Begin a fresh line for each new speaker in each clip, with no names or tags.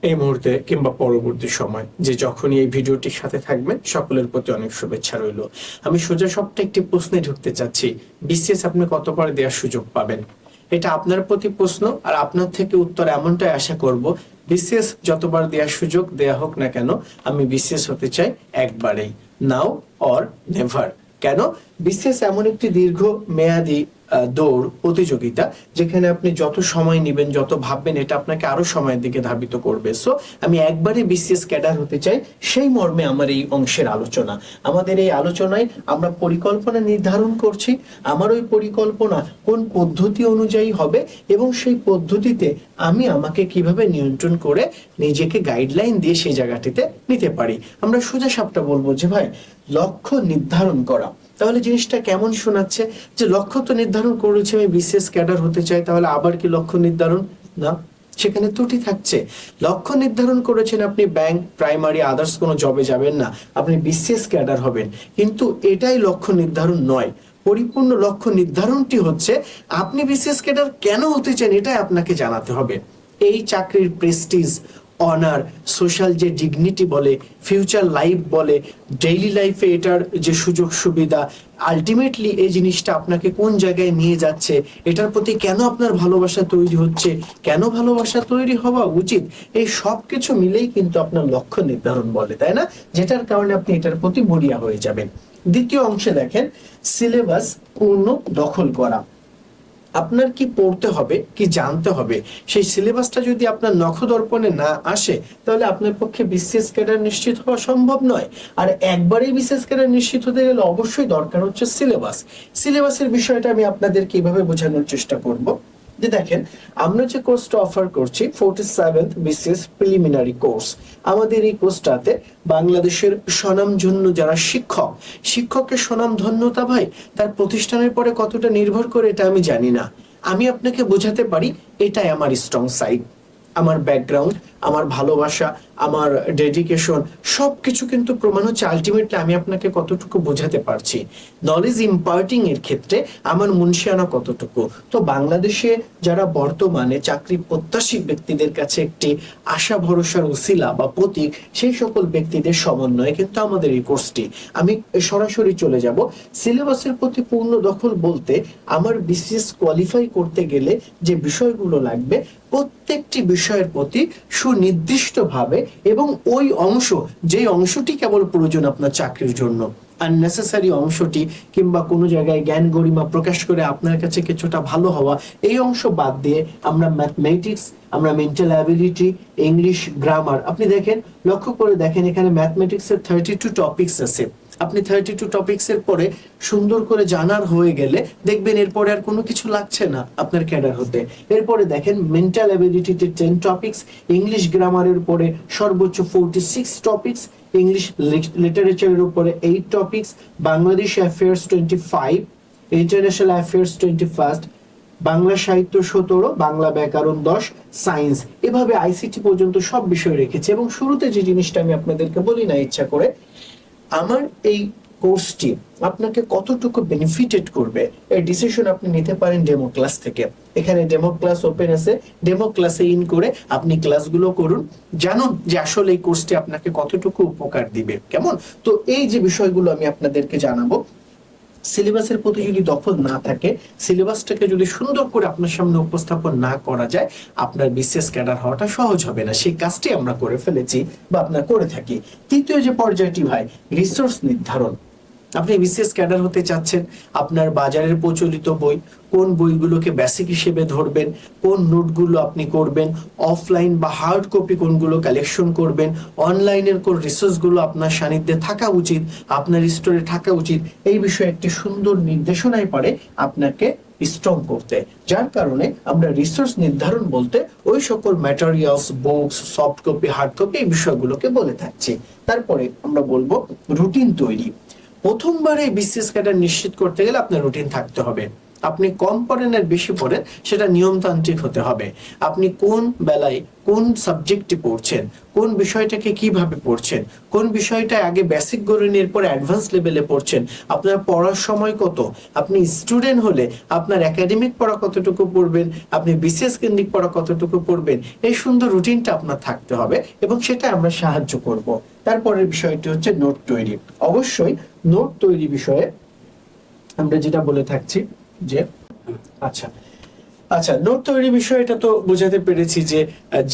এই মুহূর্তে কিংবা পরবর্তী সময় যে যখনই এই ভিডিওটির সাথে থাকবেন সকলের প্রতি অনেক শুভেচ্ছা রইল। আমি সোজা সবটা একটি প্রশ্নে ঢুকতে চাচ্ছি, বিসিএস আপনি কতবার দেওয়ার সুযোগ পাবেন? এটা আপনার প্রতি প্রশ্ন, আর আপনার থেকে উত্তর এমনটাই আশা করব, বিসিএস যতবার দেওয়ার সুযোগ দেয়া হোক না কেন, আমি বিসিএস হতে চাই একবারেই, নাও অর নেভার। কেন? বিসিএস এমন একটি দীর্ঘ মেয়াদী দৌড় প্রতিযোগিতা, যেখানে আপনি যত সময় নেবেন, যত ভাববেন, এটা আপনাকে আরো সময়ের দিকে ধাবিত করবে। সো আমি একবারে বিসিএস ক্যাডার হতে চাই, সেই মর্মে আমার এই অংশের আলোচনা। আমাদের এই আলোচনায় আমরা পরিকল্পনা নির্ধারণ করছি, আমার ওই পরিকল্পনা কোন পদ্ধতি অনুযায়ী হবে এবং সেই পদ্ধতিতে আমি আমাকে কিভাবে নিয়ন্ত্রণ করে নিজেকে গাইডলাইন দিয়ে সেই জায়গাটিতে নিতে পারি। আমরা সোজা সাপটা বলবো যে ভাই, লক্ষ্য নির্ধারণ করা। তাহলে জিনিসটা কেমন শোনাচ্ছে যে লক্ষ্য তো নির্ধারণ করেছে আমি বিসিএস ক্যাডার হতে চাই, তাহলে আবার কি লক্ষ্য নির্ধারণ? না, সেখানে ত্রুটি থাকছে। লক্ষ্য নির্ধারণ করেছেন আপনি ব্যাংক, প্রাইমারি, আদার্স কোনো জবে যাবেন না, আপনি বিসিএস ক্যাডার হবেন, কিন্তু এটাই লক্ষ্য নির্ধারণ নয়। পরিপূর্ণ লক্ষ্য নির্ধারণটি হচ্ছে আপনি বিসিএস ক্যাডার কেন হতে চান, এটাই আপনাকে জানাতে হবে। এই চাকরির প্রেস্টিজ, অনার, সোশ্যাল যে ডিগনিটি বলে, ফিউচার লাইফ বলে, ডেইলি লাইফে এটার যে সুযোগ সুবিধা, আলটিমেটলি এই জিনিসটা আপনাকে কোন জায়গায় নিয়ে যাচ্ছে, এটার প্রতি কেন আপনার ভালোবাসা তৈরি হচ্ছে, কেন ভালোবাসা তৈরি হওয়া উচিত, এই সব কিছু মিলেই কিন্তু আপনার লক্ষ্য নির্ধারণ বলে, তাই না? যেটার কারণে আপনি এটার প্রতি মরিয়া হয়ে যাবেন। দ্বিতীয় অংশে দেখেন, সিলেবাস পূর্ণ দখল করা। আপনার কি পড়তে হবে, কি জানতে হবে, সেই সিলেবাসটা যদি আপনার নখদর্পণে না আসে, তাহলে আপনার পক্ষে বিসিএস ক্যাডার নিশ্চিত হওয়া সম্ভব নয়। আর একবারেই বিসিএস ক্যাডার নিশ্চিত হতে গেলে অবশ্যই দরকার হচ্ছে সিলেবাস। সিলেবাসের বিষয়টা আমি আপনাদের কিভাবে বোঝানোর চেষ্টা করব। যে দেখেন, আমরা যে কোর্সটা অফার করছি 47th বিসিএস প্রিলিমিনারি কোর্স, আমাদের এই কোর্সটাতে বাংলাদেশের স্বনামধন্য যারা শিক্ষকের স্বনামধন্যতা ভাই তার প্রতিষ্ঠানের পরে কতটা নির্ভর করে এটা আমি জানি না, আমি আপনাকে বোঝাতে পারি এটাই আমার স্ট্রং সাইড। আমার ব্যাকগ্রাউন্ড, আমার ভালোবাসা, আমার ডেডিকেশন, সবকিছু কিন্তু প্রমাণ হচ্ছে আলটিমেটলি আমি আপনাকে কতটুকু বোঝাতে পারছি। নলেজ ইম্পার্টিং এর ক্ষেত্রে আমার মুনশিয়ানা কতটুকু। তো বাংলাদেশে যারা বর্তমানে চাকরি প্রত্যাশী ব্যক্তিদের কাছে একটি আশা ভরসার উসিলা বা প্রতীক, সেই সকল ব্যক্তিদের সমন্বয়ে কিন্তু আমাদের এই কোর্সটি। আমি সরাসরি চলে যাব সিলেবাসের প্রতি পূর্ণ দখল বলতে, আমার বিসিএস কোয়ালিফাই করতে গেলে যে বিষয়গুলো লাগবে, প্রত্যেকটি বিষয়ের প্রতি সুনির্দিষ্টভাবে এবং ওই অংশ, যে অংশটি কেবল প্রয়োজন আপনার চাকরির জন্য, আননেসেসারি অংশটি কিংবা কোনো জায়গায় জ্ঞান গরিমা প্রকাশ করে আপনার কাছে কিছুটা ভালো হওয়া, এই অংশ বাদ দিয়ে আমরা ম্যাথমেটিক্স, আমরা মেন্টাল অ্যাবিলিটি, ইংলিশ, গ্রামার, আপনি দেখেন, লক্ষ্য করে দেখেন, এখানে ম্যাথমেটিক্সের 32 টপিকস আছে। আপনি 32 টপিক্সের পরে সুন্দর করে জানার হয়ে গেলে দেখবেন এরপরে আর কোনো কিছু লাগছে না আপনার ক্যাডার হতে। এরপরে দেখেন মেন্টাল অ্যাবিলিটিতে 10 টপিক্স, ইংলিশ গ্রামারের উপরে সর্বোচ্চ 46 টপিক্স, ইংলিশ লিটারেচারের উপরে 8 topics, Bangladesh affairs 25, international affairs 21, Bangla সাহিত্য 17, বাংলা ব্যাকরণ 10, সায়েন্স, এভাবে আইসিটি পর্যন্ত সব বিষয় রেখেছে। এবং শুরুতে যে জিনিসটা আমি আপনাদেরকে বলি না ইচ্ছা করে, আমার এই কোর্সটি আপনাকে কতটুকু বেনিফিটেড করবে এই ডিসিশন আপনি নিতে পারেন ডেমো ক্লাস থেকে। এখানে ডেমো ক্লাস ওপেন আছে, ডেমো ক্লাসে ইন করে আপনি ক্লাসগুলো করুন, জানুন যে আসলে এই কোর্সটি আপনাকে কতটুকু উপকার দিবে। কেমন? তো এই যে বিষয়গুলো আমি আপনাদেরকে জানাবো, সিলেবাসের প্রতি যদি দখল না থাকে, সিলেবাসটাকে যদি সুন্দর করে আপনার সামনে উপস্থাপন না করা যায়, আপনার বিসিএস ক্যাডার হওয়াটা সহজ হবে না। সেই কাজটি আমরা করে ফেলেছি বা আপনারা করে থাকি। তৃতীয় যে পর্যায়টি ভাই, রিসোর্স নির্ধারণ। আপনি বিসিএস ক্যাডার হতে চাচ্ছেন, আপনার বাজারের প্রচলিত বই, কোন বইগুলোকে বেসিক হিসেবে ধরবেন, কোন নোটগুলো আপনি করবেন, অফলাইন বা হার্ড কপি কোনগুলো কালেকশন করবেন, অনলাইনের কোন রিসোর্সগুলো আপনার সান্নিধ্যে থাকা উচিত, আপনার স্টোরে থাকা উচিত, এই বিষয়ে একটি সুন্দর নির্দেশনাই পারে আপনাকে স্ট্রং করতে। যার কারণে আমরা রিসোর্স নির্ধারণ বলতে ওই সকল materials, books, soft copy, hard copy, এই বিষয়গুলোকে বলে থাকছি। তারপরে আমরা বলবো রুটিন তৈরি। প্রথমবারে বিসিএস ক্যাডার নিশ্চিত করতে গেলে আপনার রুটিন থাকতে হবে। আপনি কম পড়েন আর বেশি পড়েন সেটা নিয়মতান্ত্রিক হতে হবে। আপনি কোন বেলায় কোন সাবজেক্টে পড়ছেন, কোন বিষয়টাকে কিভাবে পড়ছেন, কোন বিষয়টা আগে বেসিক গড়ে নিয়ে এরপর অ্যাডভান্স লেভেলে পড়ছেন, আপনার পড়ার সময় কত, আপনি স্টুডেন্ট হলে আপনার একাডেমিক পড়া কতটুকু পড়বেন, আপনি বিসিএস কেন্দ্রিক পড়া কতটুকু পড়বেন, এই সুন্দর রুটিনটা আপনার থাকতে হবে এবং সেটা আমরা সাহায্য করব। তারপরের বিষয়টি হচ্ছে নোট তৈরি। অবশ্যই নোট তৈরি বিষয়ে আমরা যেটা বলে থাকছি যে আচ্ছা আচ্ছা নোট তৈরি বিষয়টা তো বোঝাতে পেরেছি যে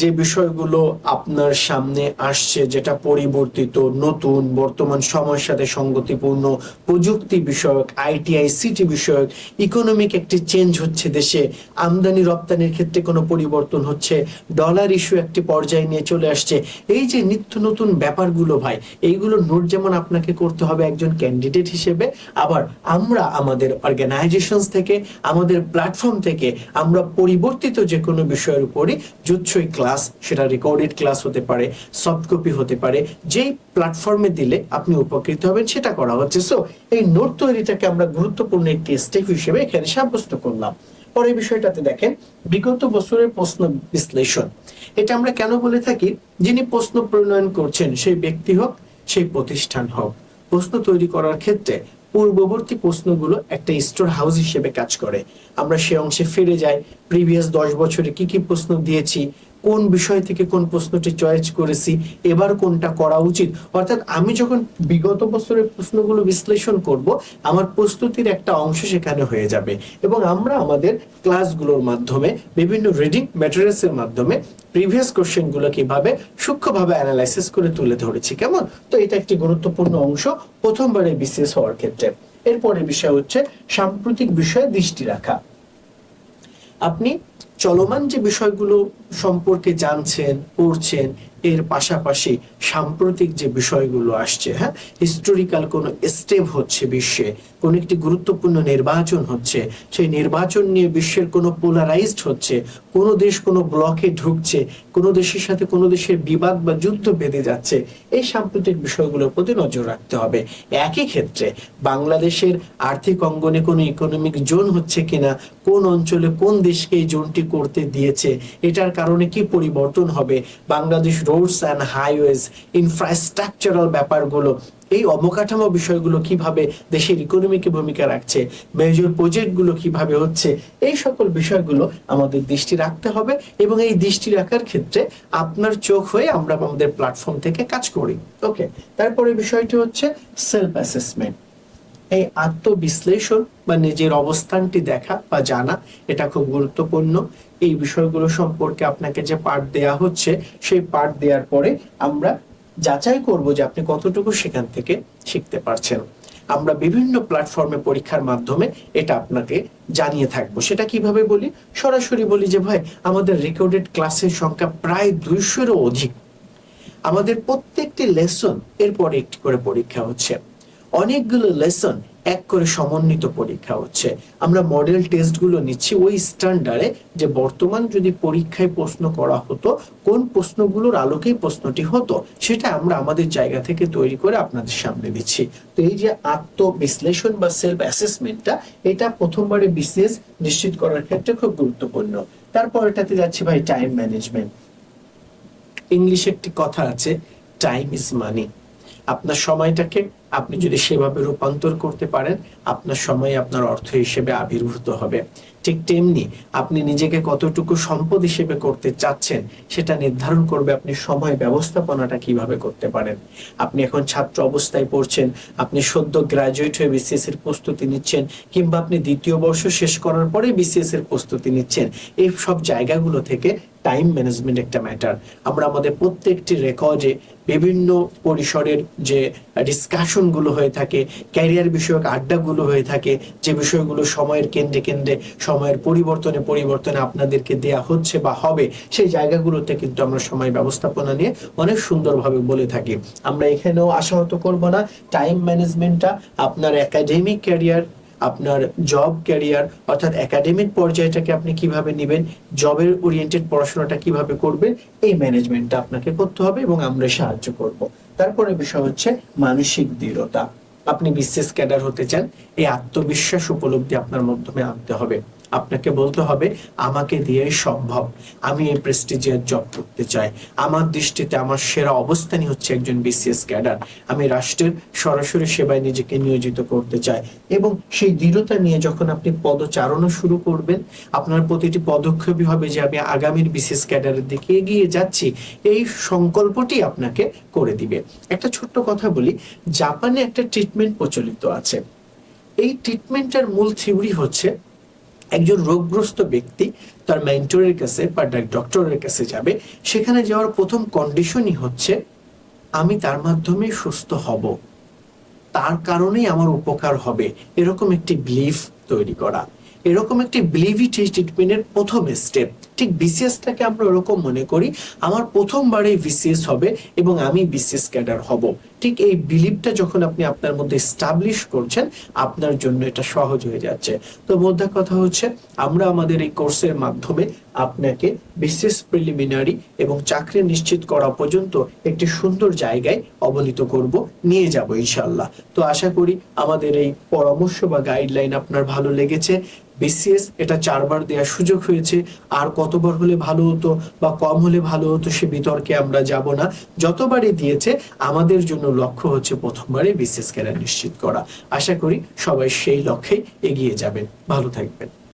যে বিষয়গুলো আপনার সামনে আসছে, যেটা পরিবর্তিত, নতুন, বর্তমান সময়ের সাথে সঙ্গতিপূর্ণ, প্রযুক্তি বিষয়ক, আইটি আইসিটি বিষয়ক, ইকোনমিক একটি চেঞ্জ হচ্ছে দেশে, আমদানি রপ্তানির ক্ষেত্রে কোনো পরিবর্তন হচ্ছে, ডলার ইস্যু একটি পর্যায়ে নিয়ে চলে আসছে, এই যে নিত্য নতুন ব্যাপারগুলো ভাই, এইগুলো নোট যেমন আপনাকে করতে হবে একজন ক্যান্ডিডেট হিসেবে, আবার আমরা আমাদের অর্গানাইজেশন থেকে, আমাদের প্ল্যাটফর্ম থেকে আমরা পরিবর্তিত যে কোনো বিষয়ের উপরই জুৎসই ক্লাস, সেটা রেকর্ডেড ক্লাস হতে পারে, সফট কপি হতে পারে, যেই প্ল্যাটফর্মে দিলে আপনি উপকৃত হবেন সেটা করা হচ্ছে। সো এই নোট তৈরিটাকে আমরা গুরুত্বপূর্ণ একটি স্টেপ হিসেবে এখানে সাব্যস্ত করলাম। পরের বিষয়টাতে দেখেন বিগত বছরের প্রশ্ন বিশ্লেষণ। এটা আমরা কেন বলে থাকি, যিনি প্রশ্ন প্রণয়ন করছেন সেই ব্যক্তি হোক, সেই প্রতিষ্ঠান হোক, প্রশ্ন তৈরি করার ক্ষেত্রে পূর্ববর্তী প্রশ্নগুলো একটা স্টোর হাউস হিসেবে কাজ করে। আমরা সে অংশে ফিরে যাই, প্রিভিয়াস 10 বছরে কি কি প্রশ্ন দিয়েছি, কোন বিষয় থেকে কোন প্রশ্নটি চয়েস করেছি, এবার কোনটা করা উচিত। অর্থাৎ আমি যখন বিগত বছরের প্রশ্নগুলো বিশ্লেষণ করব, আমার প্রস্তুতির একটা অংশ সেখানে হয়ে যাবে এবং আমরা আমাদের ক্লাসগুলোর মাধ্যমে, বিভিন্ন রিডিং ম্যাটেরিয়ালসের মাধ্যমে প্রিভিয়াস কোশ্চেনগুলো কিভাবে সূক্ষ্মভাবে অ্যানালাইসিস করে তুলে ধরেছি। কেমন? তো এটা একটি গুরুত্বপূর্ণ অংশ প্রথমবারে বিসিএস হওয়ার ক্ষেত্রে। এরপরে বিষয় হচ্ছে সাম্প্রতিক বিষয়ে দৃষ্টি রাখা। আপনি চলমান যে বিষয়গুলো সম্পর্কে জানছেন, পড়ছেন, এর পাশাপাশি সাম্প্রতিক যে বিষয়গুলো আসছে, হ্যাঁ, হিস্টোরিক্যাল কোনো স্টেপ হচ্ছে বিশ্বে, কোন একটি গুরুত্বপূর্ণ নির্বাচন হচ্ছে, সেই নির্বাচন নিয়ে বিশ্বের কোনো পোলারাইজড হচ্ছে, কোনো দেশ কোনো ব্লকে ঢুকছে, কোনো দেশের সাথে কোনো দেশের বিবাদ বা যুদ্ধ বেঁধে যাচ্ছে, এই সাম্প্রতিক বিষয়গুলোর প্রতি নজর রাখতে হবে। একই ক্ষেত্রে বাংলাদেশের আর্থিক অঙ্গনে কোনো ইকোনমিক জোন হচ্ছে কিনা, কোন অঞ্চলে কোন দেশকে এই জোনটি করতে দিয়েছে, এটার কারণে কি পরিবর্তন হবে, Bangladesh roads and highways, infrastructural ব্যাপারগুলো, এই অবকাঠামো বিষয়গুলো কিভাবে দেশের ইকোনমিকে ভূমিকা রাখছে, মেজর প্রজেক্টগুলো কিভাবে হচ্ছে, এই সকল বিষয়গুলো আমাদের দৃষ্টি রাখতে হবে এবং এই দৃষ্টি রাখার ক্ষেত্রে আপনার চোখ হয়ে আমরা আমাদের প্ল্যাটফর্ম থেকে কাজ করি। ওকে, তারপরে বিষয়টি হচ্ছে সেলফ অ্যাসেসমেন্ট। এই আত্মবিশ্লেষণ বা নিজের অবস্থানটি দেখা বা জানা, এটা খুব গুরুত্বপূর্ণ। এই বিষয়গুলো সম্পর্কে আপনাকে যে পাঠ দেয়া হচ্ছে, সেই পাঠ দেওয়ার পরে আমরা যাচাই করব যে আপনি কতটুকু সেখান থেকে শিখতে পারছেন। আমরা বিভিন্ন প্ল্যাটফর্মে পরীক্ষার মাধ্যমে এটা আপনাকে জানিয়ে থাকবো। সেটা কিভাবে বলি? সরাসরি বলি যে ভাই, আমাদের রেকর্ডেড ক্লাসের সংখ্যা প্রায় 200-এরও অধিক। আমাদের প্রত্যেকটি লেসন এরপর একটি করে পরীক্ষা হচ্ছে, অনেকগুলো লেসন এক করে সমন্বিত পরীক্ষা হচ্ছে। আমরা মডেল টেস্টগুলো নিচ্ছি ওই স্ট্যান্ডার্ডে যে বর্তমান যদি পরীক্ষায় প্রশ্ন করা হতো, কোন প্রশ্নগুলোর আলোকেই প্রশ্নটি হতো, সেটা আমরা আমাদের জায়গা থেকে তৈরি করে আপনাদের সামনে দিচ্ছি। তো এই যে আত্মবিশ্লেষণ বা সেলফ অ্যাসেসমেন্টটা, এটা প্রথমবারে বিসিএস নিশ্চিত করার ক্ষেত্রে খুব গুরুত্বপূর্ণ। তারপর এটাতে যাচ্ছি ভাই, টাইম ম্যানেজমেন্ট। ইংলিশে একটি কথা আছে, টাইম ইজ মানি। আপনার সময়টাকে আপনি যদি সেভাবে রূপান্তর করতে পারেন, আপনার সময় আপনার অর্থ হিসেবে আবির্ভূত হবে। ঠিক তেমনি আপনি নিজেকে কতটুকু সম্পদ হিসেবে করতে চাচ্ছেন, সেটা নির্ধারণ করবে আপনি সময় ব্যবস্থাপনাটা কিভাবে করতে পারেন। আপনি এখন ছাত্র অবস্থায় পড়ছেন, আপনি সদ্য গ্রাজুয়েট হয়ে বিসিএস এর প্রস্তুতি নিচ্ছেন, কিংবা আপনি দ্বিতীয় বর্ষ শেষ করার পরে বিসিএস এর প্রস্তুতি নিচ্ছেন, এই সব জায়গাগুলো থেকে টাইম ম্যানেজমেন্ট একটা ম্যাটার। আমরা আমাদের প্রত্যেকটি রেকর্ডে বিভিন্ন পরিসরের যে ডিসকাশনগুলো হয়ে থাকে, ক্যারিয়ার বিষয়ক আড্ডাগুলো হয়ে থাকে, যে বিষয়গুলো সময়ের কেন্দ্রে কেন্দ্রে সময়ের পরিবর্তনে পরিবর্তনে আপনাদেরকে দেয়া হচ্ছে বা হবে, সেই জায়গাগুলোতে কিন্তু আমরা সময় ব্যবস্থাপনা নিয়ে অনেক সুন্দরভাবে বলে থাকি। আমরা এখানেও আশাহত করব না, টাইম ম্যানেজমেন্টটা আপনার একাডেমিক ক্যারিয়ার, আপনার জব ক্যারিয়ার, অর্থাৎ একাডেমিক পর্যায়টাকে আপনি কিভাবে নেবেন, জবের ওরিয়েন্টেড পড়াশোনাটা কিভাবে করবেন, এই ম্যানেজমেন্টটা আপনাকে করতে হবে এবং আমরা সাহায্য করব। তারপরে বিষয় হচ্ছে মানসিক দৃঢ়তা। আপনি বিসিএস ক্যাডার হতে চান, এই আত্মবিশ্বাস উপলব্ধি আপনার মাধ্যমে আনতে হবে। আপনাকে বলতে হবে আমাকে দিয়েই সম্ভব, আমি এই প্রেস্টিজিয়াস জব করতে চাই, আমার দৃষ্টিতে আমার সেরা অবস্থানই হচ্ছে একজন বিসিএস ক্যাডার, আমি রাষ্ট্রের সরাসরি সেবায় নিজেকে নিয়োজিত করতে চাই। এবং সেই দৃঢ়তা নিয়ে যখন আপনি পদচারণা শুরু করবেন, আপনার প্রতিটি পদক্ষেপই হবে যে আমি আগামীর বিসিএস ক্যাডারের দিকে এগিয়ে যাচ্ছি, এই সংকল্পটি আপনাকে করে দিবে। একটা ছোট্ট কথা বলি, জাপানে একটা ট্রিটমেন্ট প্রচলিত আছে। এই ট্রিটমেন্টের মূল থিওরি হচ্ছে একজন রোগগ্রস্ত ব্যক্তি তার মেন্টরের কাছে বা ডক্টরের কাছে যাবে, সেখানে যাওয়ার প্রথম কন্ডিশনই হচ্ছে আমি তার মাধ্যমে সুস্থ হব, তার কারণেই আমার উপকার হবে, এরকম একটি বিলিফ তৈরি করা। এরকম একটি বিলিভই ট্রিটমেন্টের প্রথম স্টেপ। ঠিক বিসিএসটাকে আমরা ওরকম মনে করি, আমার প্রথমবারে বিসিএস হবে এবং আমি বিসিএস ক্যাডার হব। ঠিক এই বিলিভটা যখন আপনি আপনার মধ্যে এস্টাবলিশ করছেন, আপনার জন্য এটা সহজ হয়ে যাচ্ছে। তো মোদ্দা কথা হচ্ছে, আমরা আমাদের এই কোর্সের মাধ্যমে আপনাকে বিসিএস প্রিলিমিনারি এবং চাকরি নিশ্চিত করা পর্যন্ত একটি সুন্দর জায়গায় অবনীত করব, নিয়ে যাব ইনশাআল্লাহ। তো আশা করি আমাদের এই পরামর্শ বা গাইডলাইন আপনার ভালো লেগেছে। বিসিএস এটা 4 বার দেওয়ার সুযোগ হয়েছে, আর কতবার হলে ভালো হতো বা কম হলে ভালো হতো সে বিতর্কে আমরা যাব না। যতবারই দিয়েছে আমাদের জন্য লক্ষ্য হচ্ছে প্রথমবারে বিসিএস ক্যাডার নিশ্চিত করা। আশা করি সবাই সেই লক্ষ্যেই এগিয়ে যাবেন। ভালো থাকবেন।